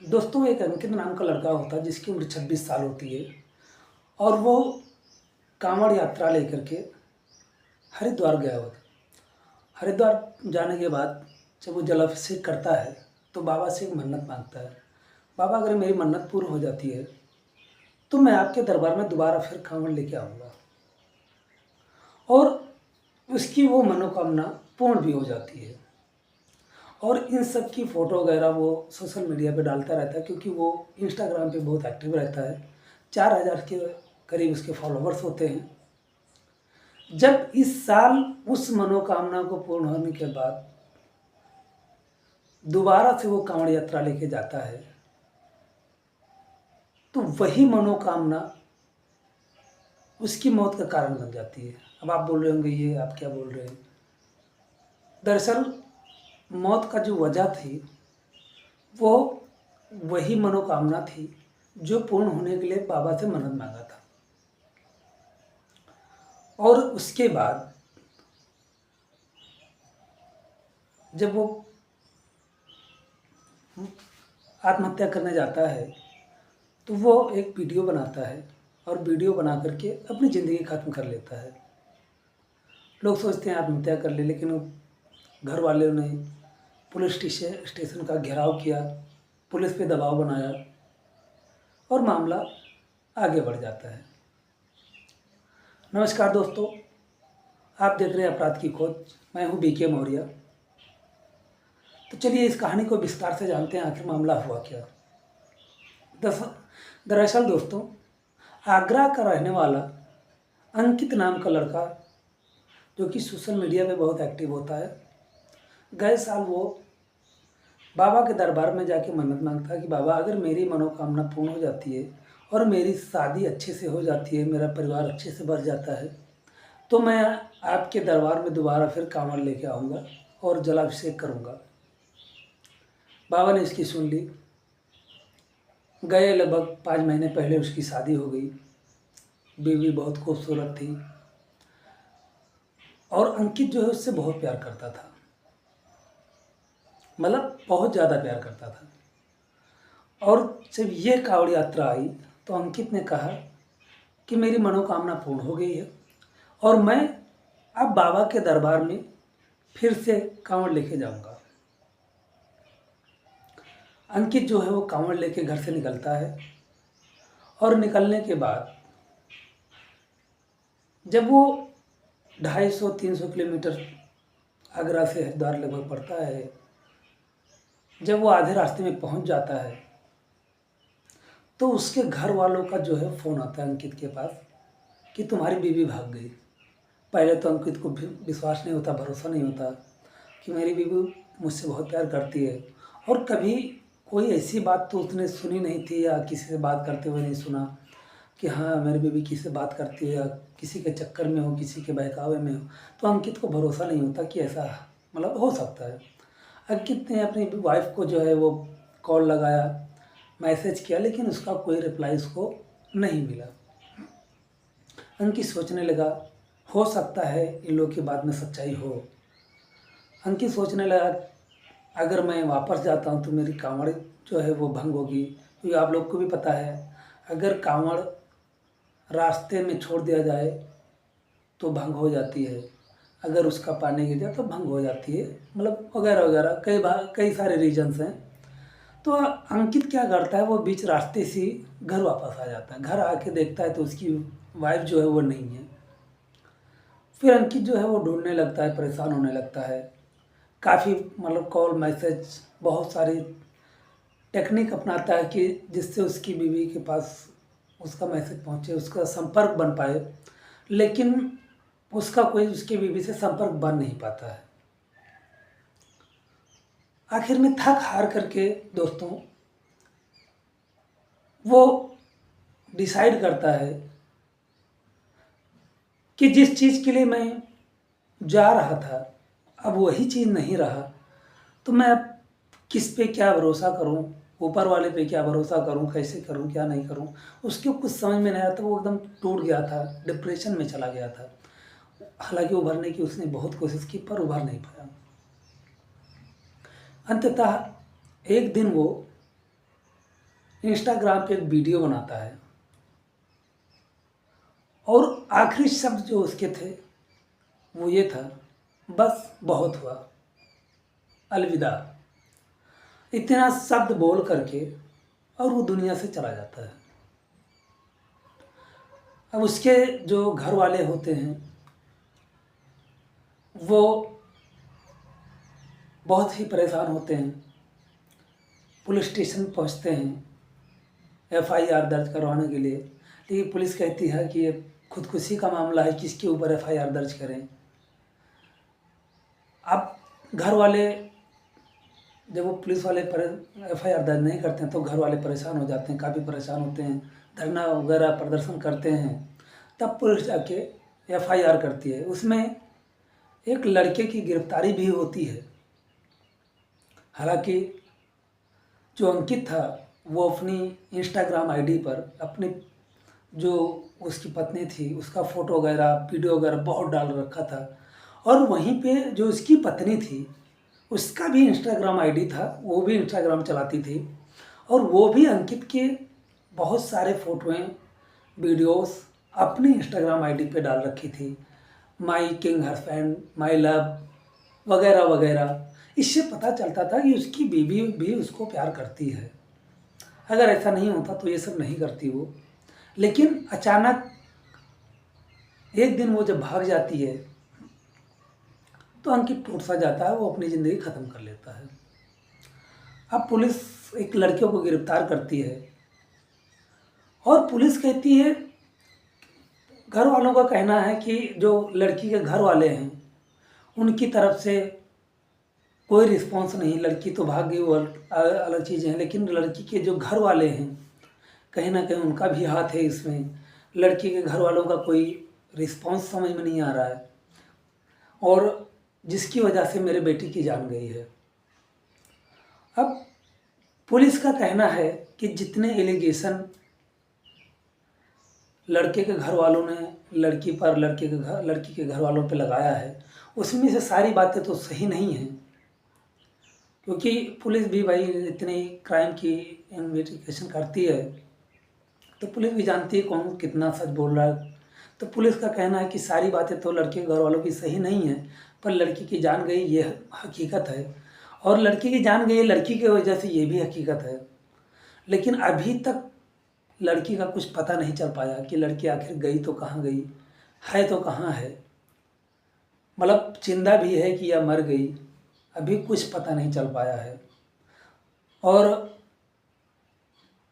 दोस्तों, एक अंकित नाम का लड़का होता है जिसकी उम्र 26 साल होती है और वो कांवड़ यात्रा लेकर के हरिद्वार गया हुआ था। हरिद्वार जाने के बाद जब वो जलाभिषेक करता है तो बाबा से एक मन्नत मांगता है। बाबा, अगर मेरी मन्नत पूर्ण हो जाती है तो मैं आपके दरबार में दोबारा फिर कांवड़ लेके आऊँगा। और उसकी वो मनोकामना पूर्ण भी हो जाती है। और इन सब की फ़ोटो वगैरह वो सोशल मीडिया पे डालता रहता है क्योंकि वो इंस्टाग्राम पे बहुत एक्टिव रहता है। 4000 के करीब उसके फॉलोवर्स होते हैं। जब इस साल उस मनोकामना को पूर्ण होने के बाद दोबारा से वो कांवड़ यात्रा लेके जाता है तो वही मनोकामना उसकी मौत का कारण बन जाती है। अब आप बोल रहे होंगे, ये आप क्या बोल रहे हैं? दरअसल मौत का जो वजह थी वो वही मनोकामना थी जो पूर्ण होने के लिए बाबा से मन्नत मांगा था। और उसके बाद जब वो आत्महत्या करने जाता है तो वो एक वीडियो बनाता है और वीडियो बना करके अपनी ज़िंदगी ख़त्म कर लेता है। लोग सोचते हैं आत्महत्या कर ले, लेकिन घर वालों ने पुलिस स्टेशन का घेराव किया, पुलिस पे दबाव बनाया और मामला आगे बढ़ जाता है। नमस्कार दोस्तों, आप देख रहे हैं अपराध की खोज। मैं हूं बीके मौर्य। तो चलिए इस कहानी को विस्तार से जानते हैं, आखिर मामला हुआ क्या। दरअसल दोस्तों, आगरा का रहने वाला अंकित नाम का लड़का, जो कि सोशल मीडिया पे बहुत एक्टिव होता है, गए साल वो बाबा के दरबार में जाके मन्नत मांगता है कि बाबा, अगर मेरी मनोकामना पूर्ण हो जाती है और मेरी शादी अच्छे से हो जाती है, मेरा परिवार अच्छे से बढ़ जाता है, तो मैं आपके दरबार में दोबारा फिर कांवड़ लेके आऊँगा और जलाभिषेक करूँगा। बाबा ने इसकी सुन ली। गए लगभग 5 महीने पहले उसकी शादी हो गई। बीवी बहुत खूबसूरत थी और अंकित जो है उससे बहुत प्यार करता था, मतलब बहुत ज़्यादा प्यार करता था। और जब ये कांवड़ यात्रा आई तो अंकित ने कहा कि मेरी मनोकामना पूर्ण हो गई है और मैं अब बाबा के दरबार में फिर से कांवड़ लेके जाऊंगा। अंकित जो है वो कांवड़ लेके घर से निकलता है और निकलने के बाद जब वो 250-300 किलोमीटर आगरा से हरिद्वार लगभग पड़ता है, जब वो आधे रास्ते में पहुंच जाता है तो उसके घर वालों का जो है फ़ोन आता है अंकित के पास कि तुम्हारी बीवी भाग गई। पहले तो अंकित को विश्वास नहीं होता, भरोसा नहीं होता कि मेरी बीवी मुझसे बहुत प्यार करती है। और कभी कोई ऐसी बात तो उसने सुनी नहीं थी या किसी से बात करते हुए नहीं सुना कि हाँ मेरी बीवी किसी से बात करती है या किसी के चक्कर में हो, किसी के बहकावे में हो। तो अंकित को भरोसा नहीं होता कि ऐसा मतलब हो सकता है। अंकित ने अपनी वाइफ को जो है वो कॉल लगाया, मैसेज किया, लेकिन उसका कोई रिप्लाई उसको नहीं मिला। अंकित सोचने लगा, हो सकता है इन लोगों की बात में सच्चाई हो। अंकित सोचने लगा, अगर मैं वापस जाता हूँ तो मेरी कांवड़ जो है वो भंग होगी, क्योंकि आप लोग को भी पता है अगर कांवड़ रास्ते में छोड़ दिया जाए तो भंग हो जाती है, अगर उसका पानी गिर जाए तो भंग हो जाती है, मतलब वगैरह वगैरह कई सारे रीजन्स हैं। तो अंकित क्या करता है, वो बीच रास्ते से घर वापस आ जाता है। घर आके देखता है तो उसकी वाइफ जो है वो नहीं है। फिर अंकित जो है वो ढूंढने लगता है, परेशान होने लगता है। काफ़ी मतलब कॉल मैसेज बहुत सारी टेक्निक अपनाता है कि जिससे उसकी बीवी के पास उसका मैसेज पहुंचे, उसका संपर्क बन पाए, लेकिन उसका कोई उसकी बीवी से संपर्क बन नहीं पाता है। आखिर में थक हार करके दोस्तों वो डिसाइड करता है कि जिस चीज़ के लिए मैं जा रहा था अब वही चीज़ नहीं रहा, तो मैं अब किस पे क्या भरोसा करूं, ऊपर वाले पे क्या भरोसा करूं, कैसे करूं, क्या नहीं करूं, उसके कुछ समझ में नहीं आया था। वो एकदम टूट गया था, डिप्रेशन में चला गया था। हालांकि उभरने की उसने बहुत कोशिश की पर उभर नहीं पाया। अंततः एक दिन वो इंस्टाग्राम पे एक वीडियो बनाता है और आखिरी शब्द जो उसके थे वो ये था, बस बहुत हुआ, अलविदा। इतना शब्द बोल करके और वो दुनिया से चला जाता है। अब उसके जो घर वाले होते हैं वो बहुत ही परेशान होते हैं, पुलिस स्टेशन पहुंचते हैं एफआईआर दर्ज करवाने के लिए। लेकिन पुलिस कहती है कि ये खुदकुशी का मामला है, किसके ऊपर एफआईआर दर्ज करें। अब घर वाले, जब वो पुलिस वाले एफआईआर दर्ज नहीं करते हैं तो घर वाले परेशान हो जाते हैं, काफ़ी परेशान होते हैं, धरना वगैरह प्रदर्शन करते हैं। तब पुलिस जाके एफआईआर करती है। उसमें एक लड़के की गिरफ्तारी भी होती है। हालांकि जो अंकित था वो अपनी इंस्टाग्राम आईडी पर अपनी जो उसकी पत्नी थी उसका फ़ोटो वगैरह वीडियो वगैरह बहुत डाल रखा था, और वहीं पे जो उसकी पत्नी थी उसका भी इंस्टाग्राम आईडी था, वो भी इंस्टाग्राम चलाती थी, और वो भी अंकित के बहुत सारे फ़ोटोएँ वीडियोस अपनी इंस्टाग्राम आईडी पे डाल रखी थी, माई किंग हस्बैंड, माई लव वगैरह वगैरह। इससे पता चलता था कि उसकी बीवी भी उसको प्यार करती है। अगर ऐसा नहीं होता तो ये सब नहीं करती वो। लेकिन अचानक एक दिन वो जब भाग जाती है तो अंकित टूट सा जाता है, वो अपनी ज़िंदगी ख़त्म कर लेता है। अब पुलिस एक लड़के को गिरफ्तार करती है और पुलिस कहती है, घर वालों का कहना है कि जो लड़की के घर वाले हैं उनकी तरफ से कोई रिस्पॉन्स नहीं, लड़की तो भाग गई वो अलग चीज़ है, लेकिन लड़की के जो घर वाले हैं कहीं ना कहीं उनका भी हाथ है इसमें। लड़की के घर वालों का कोई रिस्पॉन्स समझ में नहीं आ रहा है, और जिसकी वजह से मेरे बेटी की जान गई है। अब पुलिस का कहना है कि जितने एलिगेशन लड़के के घर वालों ने लड़की पर, लड़की के घर वालों पे लगाया है, उसमें से सारी बातें तो सही नहीं हैं, क्योंकि पुलिस भी भाई इतनी क्राइम की इन्वेस्टिगेशन करती है तो पुलिस भी जानती है कौन कितना सच बोल रहा है। तो पुलिस का कहना है कि सारी बातें तो लड़के के घर वालों की सही नहीं है, पर लड़की की जान गई ये हकीकत है, और लड़की की जान गई लड़की की वजह से ये भी हकीकत है। लेकिन अभी तक लड़की का कुछ पता नहीं चल पाया कि लड़की आखिर गई तो कहाँ गई है, तो कहाँ है, मतलब जिंदा भी है कि या मर गई, अभी कुछ पता नहीं चल पाया है। और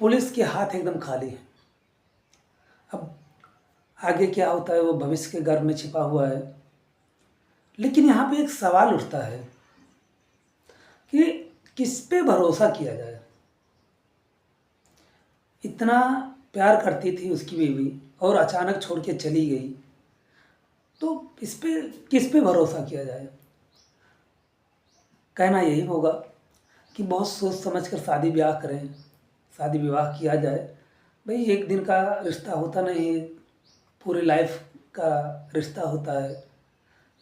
पुलिस के हाथ एकदम खाली हैं। अब आगे क्या होता है वो भविष्य के गर्भ में छिपा हुआ है। लेकिन यहाँ पे एक सवाल उठता है कि किस पे भरोसा किया जाए। इतना प्यार करती थी उसकी बीवी और अचानक छोड़ के चली गई, तो इस पे किस पे भरोसा किया जाए। कहना यही होगा कि बहुत सोच समझ कर शादी ब्याह करें, शादी विवाह किया जाए। भाई एक दिन का रिश्ता होता नहीं, पूरी लाइफ का रिश्ता होता है।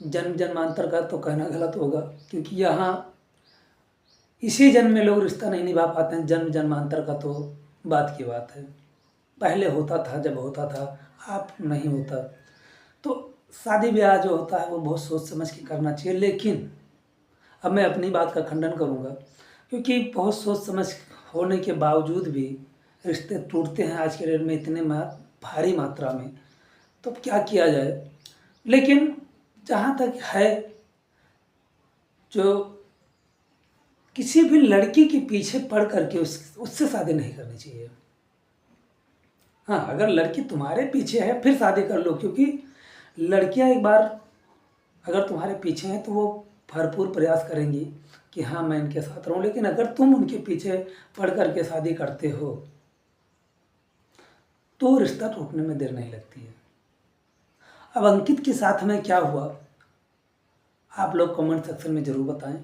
जन्म जन्मांतर का तो कहना गलत होगा, क्योंकि यहाँ इसी जन्म में लोग रिश्ता नहीं निभा पाते हैं, जन्म जन्मांतर का तो बात की बात है। पहले होता था, जब होता था, आप नहीं होता। तो शादी ब्याह जो होता है वो बहुत सोच समझ के करना चाहिए। लेकिन अब मैं अपनी बात का खंडन करूँगा, क्योंकि बहुत सोच समझ होने के बावजूद भी रिश्ते टूटते हैं आज के डेट में इतने भारी मात्रा में, तो क्या किया जाए। लेकिन जहाँ तक है, जो किसी भी लड़की के पीछे पड़ करके उससे शादी नहीं करनी चाहिए। हाँ, अगर लड़की तुम्हारे पीछे है फिर शादी कर लो, क्योंकि लड़कियां एक बार अगर तुम्हारे पीछे हैं तो वो भरपूर प्रयास करेंगी कि हाँ मैं इनके साथ रहूं। लेकिन अगर तुम उनके पीछे पड़ करके शादी करते हो तो रिश्ता टूटने में देर नहीं लगती है। अब अंकित के साथ में क्या हुआ आप लोग कमेंट सेक्शन में ज़रूर बताएं,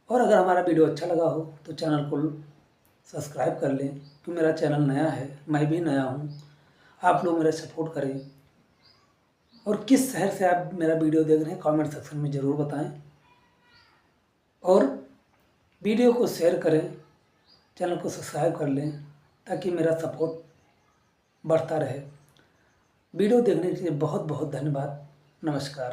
और अगर हमारा वीडियो अच्छा लगा हो तो चैनल को सब्सक्राइब कर लें, क्योंकि मेरा चैनल नया है, मैं भी नया हूँ। आप लोग मेरा सपोर्ट करें, और किस शहर से आप मेरा वीडियो देख रहे हैं कमेंट सेक्शन में ज़रूर बताएं, और वीडियो को शेयर करें चैनल को सब्सक्राइब कर लें ताकि मेरा सपोर्ट बढ़ता रहे। वीडियो देखने के लिए बहुत बहुत धन्यवाद। नमस्कार।